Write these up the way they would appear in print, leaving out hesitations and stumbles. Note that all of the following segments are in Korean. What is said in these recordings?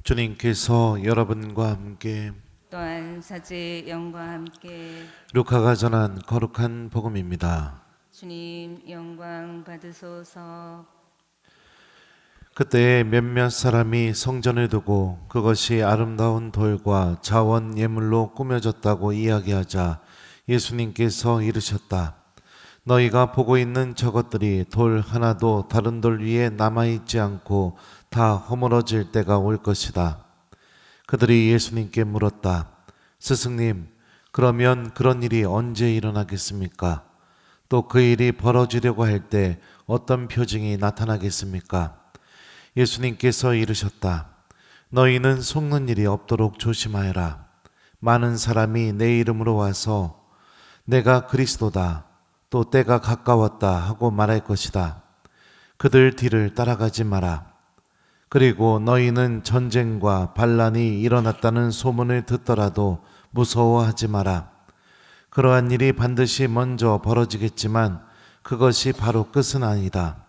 주님께서 여러분과 함께 또한 사제의 영과 함께 루카가 전한 거룩한 복음입니다. 주님 영광 받으소서. 그때 몇몇 사람이 성전을 두고 그것이 아름다운 돌과 자원 예물로 꾸며졌다고 이야기하자 예수님께서 이르셨다. 너희가 보고 있는 저것들이 돌 하나도 다른 돌 위에 남아있지 않고 다 허물어질 때가 올 것이다. 그들이 예수님께 물었다. 스승님, 그러면 그런 일이 언제 일어나겠습니까? 또 그 일이 벌어지려고 할 때 어떤 표징이 나타나겠습니까? 예수님께서 이르셨다. 너희는 속는 일이 없도록 조심하여라. 많은 사람이 내 이름으로 와서 내가 그리스도다, 또 때가 가까웠다 하고 말할 것이다. 그들 뒤를 따라가지 마라. 그리고 너희는 전쟁과 반란이 일어났다는 소문을 듣더라도 무서워하지 마라. 그러한 일이 반드시 먼저 벌어지겠지만 그것이 바로 끝은 아니다.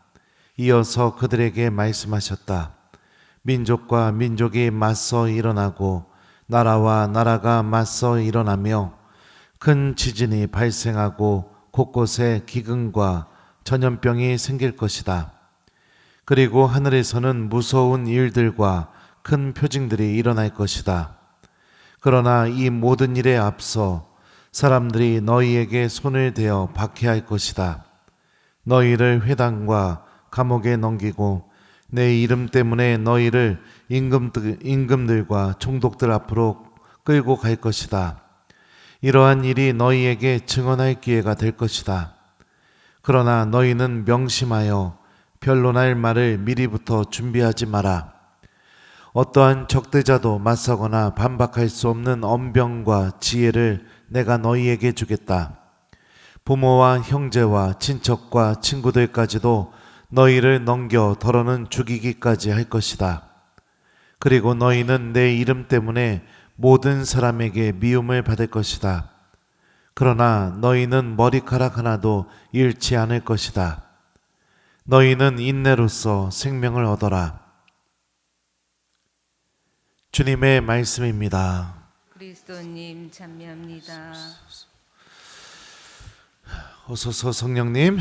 이어서 그들에게 말씀하셨다. 민족과 민족이 맞서 일어나고 나라와 나라가 맞서 일어나며 큰 지진이 발생하고 곳곳에 기근과 전염병이 생길 것이다. 그리고 하늘에서는 무서운 일들과 큰 표징들이 일어날 것이다. 그러나 이 모든 일에 앞서 사람들이 너희에게 손을 대어 박해할 것이다. 너희를 회당과 감옥에 넘기고 내 이름 때문에 너희를 임금들과 총독들 앞으로 끌고 갈 것이다. 이러한 일이 너희에게 증언할 기회가 될 것이다. 그러나 너희는 명심하여 변론할 말을 미리부터 준비하지 마라. 어떠한 적대자도 맞서거나 반박할 수 없는 언병과 지혜를 내가 너희에게 주겠다. 부모와 형제와 친척과 친구들까지도 너희를 넘겨 더러는 죽이기까지 할 것이다. 그리고 너희는 내 이름 때문에 모든 사람에게 미움을 받을 것이다. 그러나 너희는 머리카락 하나도 잃지 않을 것이다. 너희는 인내로써 생명을 얻어라. 주님의 말씀입니다. 그리스도님 찬미합니다. 오소서 성령님,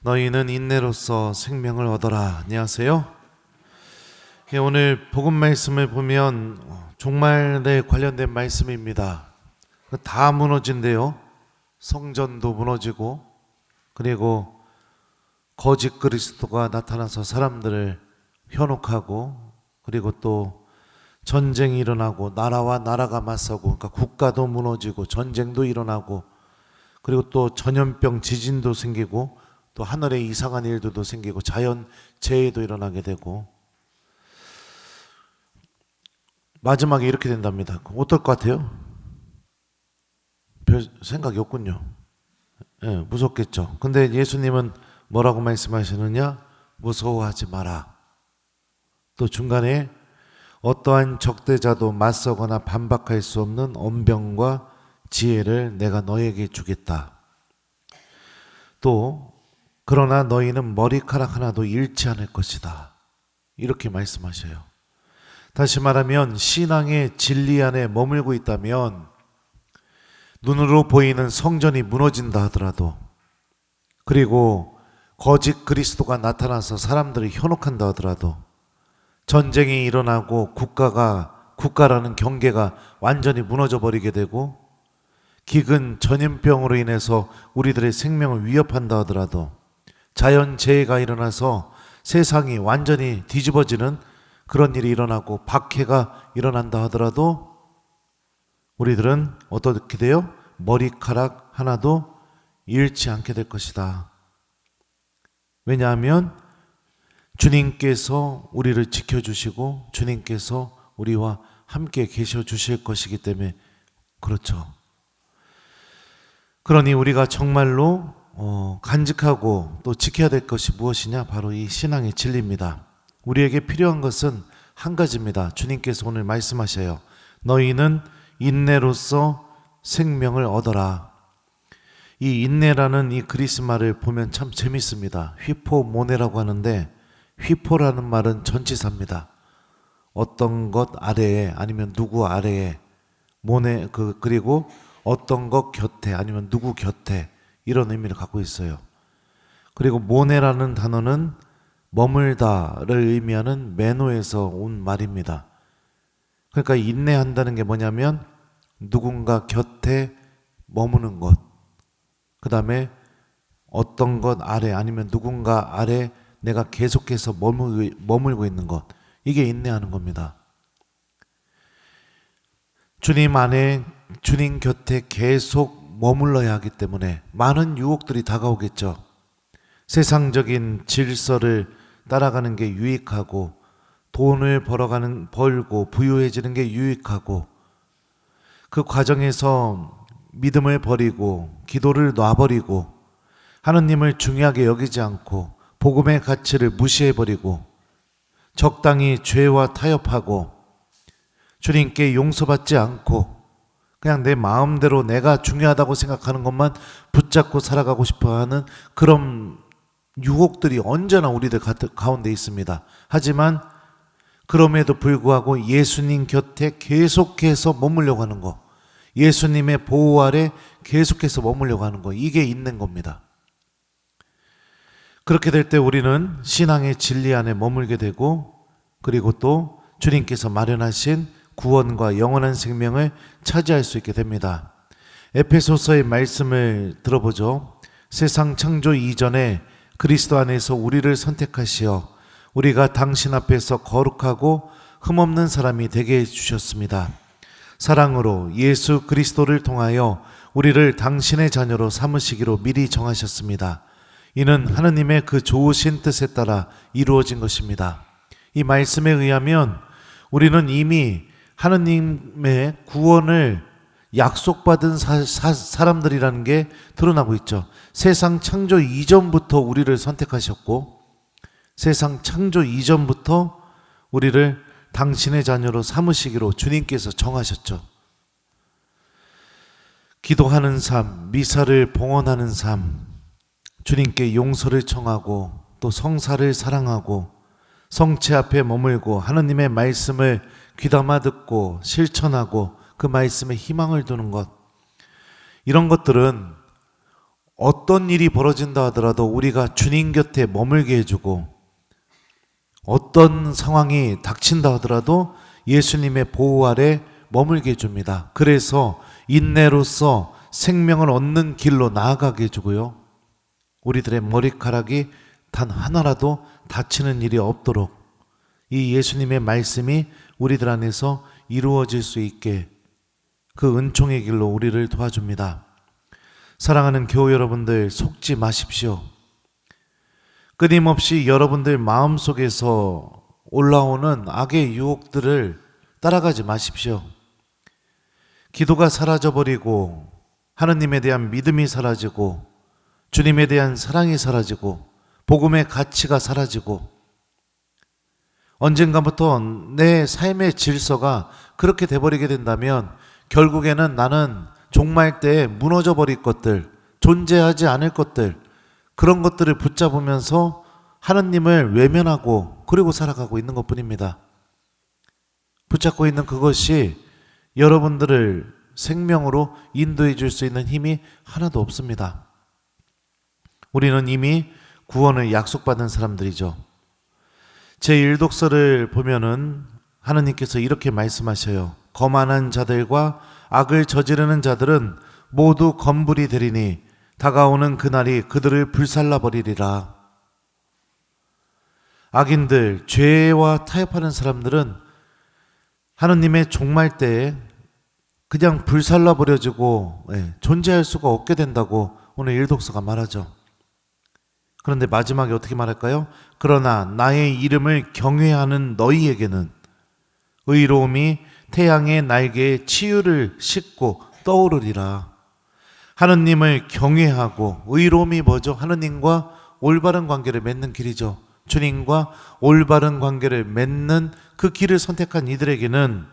너희는 인내로써 생명을 얻어라. 안녕하세요. 오늘 복음 말씀을 보면 종말에 관련된 말씀입니다. 다 무너진대요. 성전도 무너지고, 그리고 거짓 그리스도가 나타나서 사람들을 현혹하고, 그리고 또 전쟁이 일어나고 나라와 나라가 맞서고, 그러니까 국가도 무너지고 전쟁도 일어나고, 그리고 또 전염병 지진도 생기고, 또 하늘에 이상한 일들도 생기고 자연 재해도 일어나게 되고, 마지막에 이렇게 된답니다. 어떨 것 같아요? 별 생각이 없군요. 무섭겠죠. 근데 예수님은 뭐라고 말씀하시느냐? 무서워하지 마라. 또 중간에 어떠한 적대자도 맞서거나 반박할 수 없는 언병과 지혜를 내가 너에게 주겠다. 또 그러나 너희는 머리카락 하나도 잃지 않을 것이다. 이렇게 말씀하셔요. 다시 말하면 신앙의 진리 안에 머물고 있다면 눈으로 보이는 성전이 무너진다 하더라도, 그리고 거짓 그리스도가 나타나서 사람들을 현혹한다 하더라도, 전쟁이 일어나고 국가라는 경계가 완전히 무너져 버리게 되고, 기근 전염병으로 인해서 우리들의 생명을 위협한다 하더라도, 자연재해가 일어나서 세상이 완전히 뒤집어지는 그런 일이 일어나고 박해가 일어난다 하더라도 우리들은 어떻게 돼요? 머리카락 하나도 잃지 않게 될 것이다. 왜냐하면 주님께서 우리를 지켜주시고 주님께서 우리와 함께 계셔 주실 것이기 때문에 그렇죠. 그러니 우리가 정말로 간직하고 또 지켜야 될 것이 무엇이냐? 바로 이 신앙의 진리입니다. 우리에게 필요한 것은 한 가지입니다. 주님께서 오늘 말씀하셔요. 너희는 인내로써 생명을 얻어라. 이 인내라는 이 그리스말을 보면 참 재밌습니다. 휘포모네라고 하는데, 휘포라는 말은 전치사입니다. 어떤 것 아래에 아니면 누구 아래에 그리고 어떤 것 곁에 아니면 누구 곁에 이런 의미를 갖고 있어요. 그리고 모네라는 단어는 머물다를 의미하는 매노에서 온 말입니다. 그러니까 인내한다는 게 뭐냐면 누군가 곁에 머무는 것, 그 다음에 어떤 것 아래 아니면 누군가 아래 내가 계속해서 머물고 있는 것, 이게 인내하는 겁니다. 주님 안에 주님 곁에 계속 머물러야 하기 때문에 많은 유혹들이 다가오겠죠. 세상적인 질서를 따라가는 게 유익하고 돈을 벌고 부유해지는 게 유익하고 그 과정에서 믿음을 버리고 기도를 놔버리고 하느님을 중요하게 여기지 않고 복음의 가치를 무시해버리고 적당히 죄와 타협하고 주님께 용서받지 않고 그냥 내 마음대로 내가 중요하다고 생각하는 것만 붙잡고 살아가고 싶어하는 그런 유혹들이 언제나 우리들 가운데 있습니다. 하지만 그럼에도 불구하고 예수님 곁에 계속해서 머물려고 하는 거, 예수님의 보호 아래 계속해서 머물려고 하는 거, 이게 있는 겁니다. 그렇게 될 때 우리는 신앙의 진리 안에 머물게 되고 그리고 또 주님께서 마련하신 구원과 영원한 생명을 차지할 수 있게 됩니다. 에페소서의 말씀을 들어보죠. 세상 창조 이전에 그리스도 안에서 우리를 선택하시어 우리가 당신 앞에서 거룩하고 흠없는 사람이 되게 해주셨습니다. 사랑으로 예수 그리스도를 통하여 우리를 당신의 자녀로 삼으시기로 미리 정하셨습니다. 이는 하느님의 그 좋으신 뜻에 따라 이루어진 것입니다. 이 말씀에 의하면 우리는 이미 하느님의 구원을 약속받은 사람들이라는 게 드러나고 있죠. 세상 창조 이전부터 우리를 선택하셨고 세상 창조 이전부터 우리를 당신의 자녀로 삼으시기로 주님께서 정하셨죠. 기도하는 삶, 미사를 봉헌하는 삶, 주님께 용서를 청하고 또 성사를 사랑하고 성체 앞에 머물고 하느님의 말씀을 귀담아 듣고 실천하고 그 말씀에 희망을 두는 것, 이런 것들은 어떤 일이 벌어진다 하더라도 우리가 주님 곁에 머물게 해주고 어떤 상황이 닥친다 하더라도 예수님의 보호 아래 머물게 해줍니다. 그래서 인내로서 생명을 얻는 길로 나아가게 해주고요, 우리들의 머리카락이 단 하나라도 다치는 일이 없도록 이 예수님의 말씀이 우리들 안에서 이루어질 수 있게 그 은총의 길로 우리를 도와줍니다. 사랑하는 교우 여러분들, 속지 마십시오. 끊임없이 여러분들 마음속에서 올라오는 악의 유혹들을 따라가지 마십시오. 기도가 사라져버리고 하느님에 대한 믿음이 사라지고 주님에 대한 사랑이 사라지고 복음의 가치가 사라지고 언젠가부터 내 삶의 질서가 그렇게 돼버리게 된다면 결국에는 나는 종말 때 무너져 버릴 것들, 존재하지 않을 것들, 그런 것들을 붙잡으면서 하느님을 외면하고 그리고 살아가고 있는 것뿐입니다. 붙잡고 있는 그것이 여러분들을 생명으로 인도해 줄 수 있는 힘이 하나도 없습니다. 우리는 이미 구원을 약속받은 사람들이죠. 제1독서를 보면은 하느님께서 이렇게 말씀하셔요. 거만한 자들과 악을 저지르는 자들은 모두 건불이 되리니 다가오는 그날이 그들을 불살라 버리리라. 악인들, 죄와 타협하는 사람들은 하느님의 종말 때에 그냥 불살라 버려지고 존재할 수가 없게 된다고 오늘 1독서가 말하죠. 그런데 마지막에 어떻게 말할까요? 그러나 나의 이름을 경외하는 너희에게는 의로움이 태양의 날개에 치유를 싣고 떠오르리라. 하느님을 경외하고, 의로움이 뭐죠? 하느님과 올바른 관계를 맺는 길이죠. 주님과 올바른 관계를 맺는 그 길을 선택한 이들에게는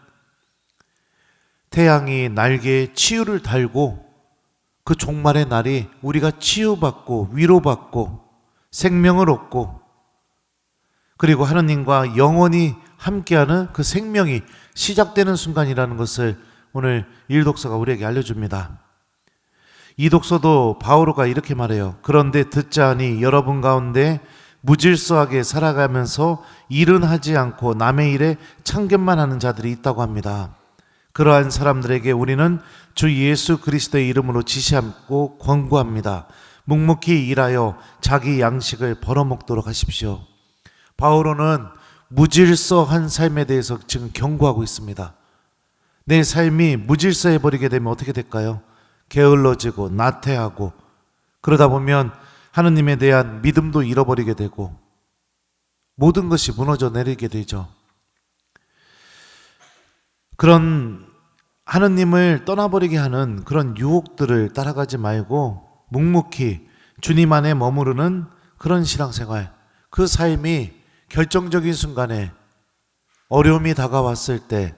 태양이 날개에 치유를 달고 그 종말의 날이 우리가 치유받고 위로받고 생명을 얻고 그리고 하느님과 영원히 함께하는 그 생명이 시작되는 순간이라는 것을 오늘 1독서가 우리에게 알려줍니다. 2독서도 바오로가 이렇게 말해요. 그런데 듣자하니 여러분 가운데 무질서하게 살아가면서 일은 하지 않고 남의 일에 참견만 하는 자들이 있다고 합니다. 그러한 사람들에게 우리는 주 예수 그리스도의 이름으로 지시하고 권고합니다. 묵묵히 일하여 자기 양식을 벌어먹도록 하십시오. 바오로는 무질서한 삶에 대해서 지금 경고하고 있습니다. 내 삶이 무질서해버리게 되면 어떻게 될까요? 게을러지고 나태하고, 그러다 보면 하느님에 대한 믿음도 잃어버리게 되고 모든 것이 무너져 내리게 되죠. 그런 하느님을 떠나버리게 하는 그런 유혹들을 따라가지 말고 묵묵히 주님 안에 머무르는 그런 신앙생활, 그 삶이 결정적인 순간에 어려움이 다가왔을 때,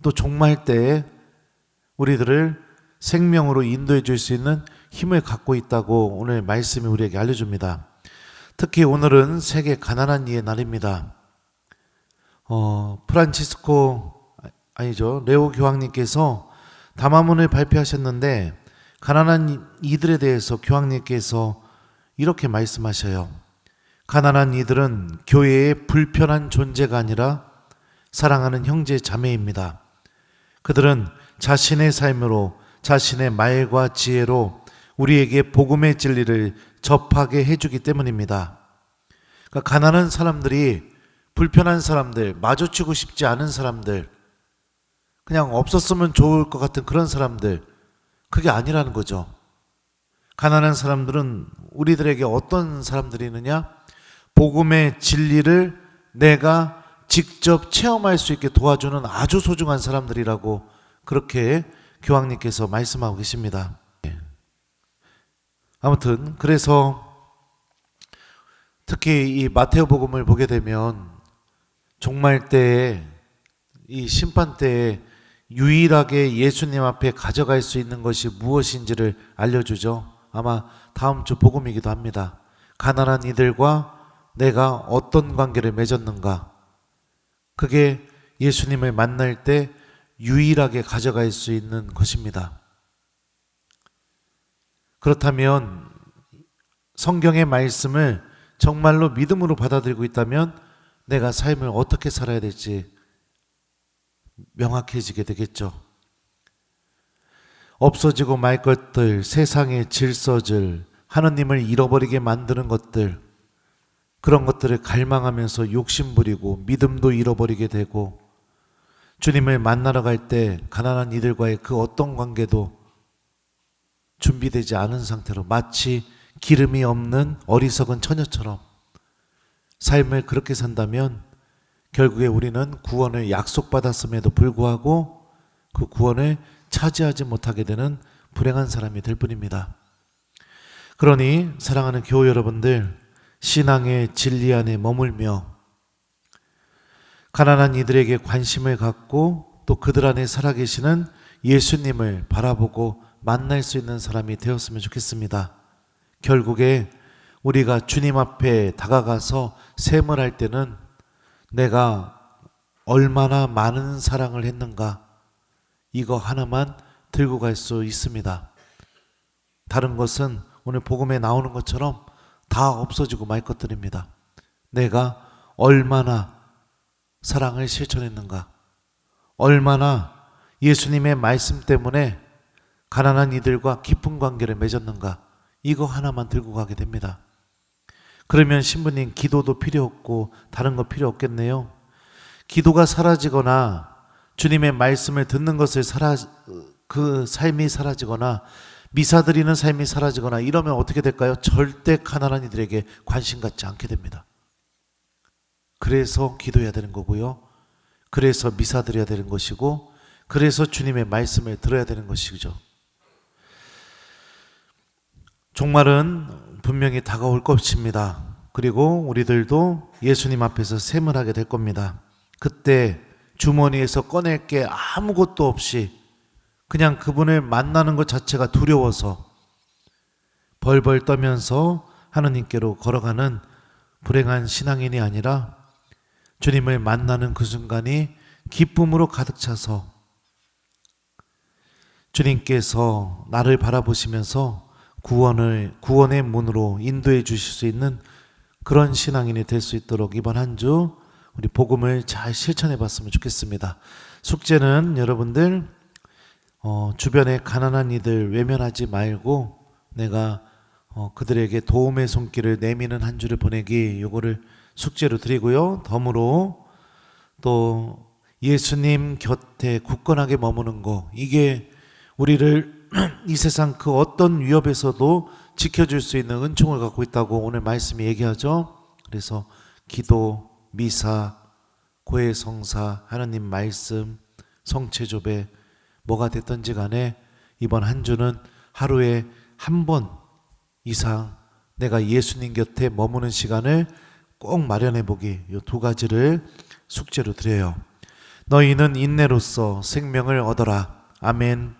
또 종말 때에 우리들을 생명으로 인도해 줄 수 있는 힘을 갖고 있다고 오늘 말씀이 우리에게 알려줍니다. 특히 오늘은 세계 가난한 이의 날입니다. 레오 교황님께서 담화문을 발표하셨는데, 가난한 이들에 대해서 교황님께서 이렇게 말씀하셔요. 가난한 이들은 교회의 불편한 존재가 아니라 사랑하는 형제 자매입니다. 그들은 자신의 삶으로, 자신의 말과 지혜로 우리에게 복음의 진리를 접하게 해주기 때문입니다. 그러니까 가난한 사람들이, 불편한 사람들, 마주치고 싶지 않은 사람들, 그냥 없었으면 좋을 것 같은 그런 사람들, 그게 아니라는 거죠. 가난한 사람들은 우리들에게 어떤 사람들이 있느냐? 복음의 진리를 내가 직접 체험할 수 있게 도와주는 아주 소중한 사람들이라고 그렇게 교황님께서 말씀하고 계십니다. 아무튼 그래서 특히 이 마테오 복음을 보게 되면 종말 때에, 이 심판 때에 유일하게 예수님 앞에 가져갈 수 있는 것이 무엇인지를 알려주죠. 아마 다음 주 복음이기도 합니다. 가난한 이들과 내가 어떤 관계를 맺었는가, 그게 예수님을 만날 때 유일하게 가져갈 수 있는 것입니다. 그렇다면 성경의 말씀을 정말로 믿음으로 받아들이고 있다면 내가 삶을 어떻게 살아야 될지 명확해지게 되겠죠. 없어지고 말 것들, 세상의 질서들, 하느님을 잃어버리게 만드는 것들, 그런 것들을 갈망하면서 욕심부리고 믿음도 잃어버리게 되고, 주님을 만나러 갈 때 가난한 이들과의 그 어떤 관계도 준비되지 않은 상태로 마치 기름이 없는 어리석은 처녀처럼 삶을 그렇게 산다면 결국에 우리는 구원을 약속받았음에도 불구하고 그 구원을 차지하지 못하게 되는 불행한 사람이 될 뿐입니다. 그러니 사랑하는 교우 여러분들, 신앙의 진리 안에 머물며 가난한 이들에게 관심을 갖고 또 그들 안에 살아계시는 예수님을 바라보고 만날 수 있는 사람이 되었으면 좋겠습니다. 결국에 우리가 주님 앞에 다가가서 셈을 할 때는 내가 얼마나 많은 사랑을 했는가, 이거 하나만 들고 갈 수 있습니다. 다른 것은 오늘 복음에 나오는 것처럼 다 없어지고 말 것들입니다. 내가 얼마나 사랑을 실천했는가, 얼마나 예수님의 말씀 때문에 가난한 이들과 깊은 관계를 맺었는가, 이거 하나만 들고 가게 됩니다. 그러면 신부님, 기도도 필요 없고 다른 거 필요 없겠네요. 기도가 사라지거나 주님의 말씀을 듣는 것을 그 삶이 사라지거나 미사 드리는 삶이 사라지거나 이러면 어떻게 될까요? 절대 가난한 이들에게 관심 갖지 않게 됩니다. 그래서 기도해야 되는 거고요. 그래서 미사 드려야 되는 것이고, 그래서 주님의 말씀을 들어야 되는 것이죠. 종말은 분명히 다가올 것입니다. 그리고 우리들도 예수님 앞에서 셈을 하게 될 겁니다. 그때 주머니에서 꺼낼 게 아무것도 없이 그냥 그분을 만나는 것 자체가 두려워서 벌벌 떠면서 하느님께로 걸어가는 불행한 신앙인이 아니라 주님을 만나는 그 순간이 기쁨으로 가득 차서 주님께서 나를 바라보시면서 구원의 문으로 인도해 주실 수 있는 그런 신앙인이 될 수 있도록 이번 한 주 우리 복음을 잘 실천해 봤으면 좋겠습니다. 숙제는 여러분들 주변에 가난한 이들 외면하지 말고 내가 그들에게 도움의 손길을 내미는 한 주를 보내기, 요거를 숙제로 드리고요. 덤으로 또 예수님 곁에 굳건하게 머무는 거, 이게 우리를 이 세상 그 어떤 위협에서도 지켜줄 수 있는 은총을 갖고 있다고 오늘 말씀이 얘기하죠. 그래서 기도, 미사, 고해 성사, 하나님 말씀, 성체조배, 뭐가 됐든지 간에 이번 한 주는 하루에 한 번 이상 내가 예수님 곁에 머무는 시간을 꼭 마련해 보기, 이 두 가지를 숙제로 드려요. 너희는 인내로써 생명을 얻어라. 아멘.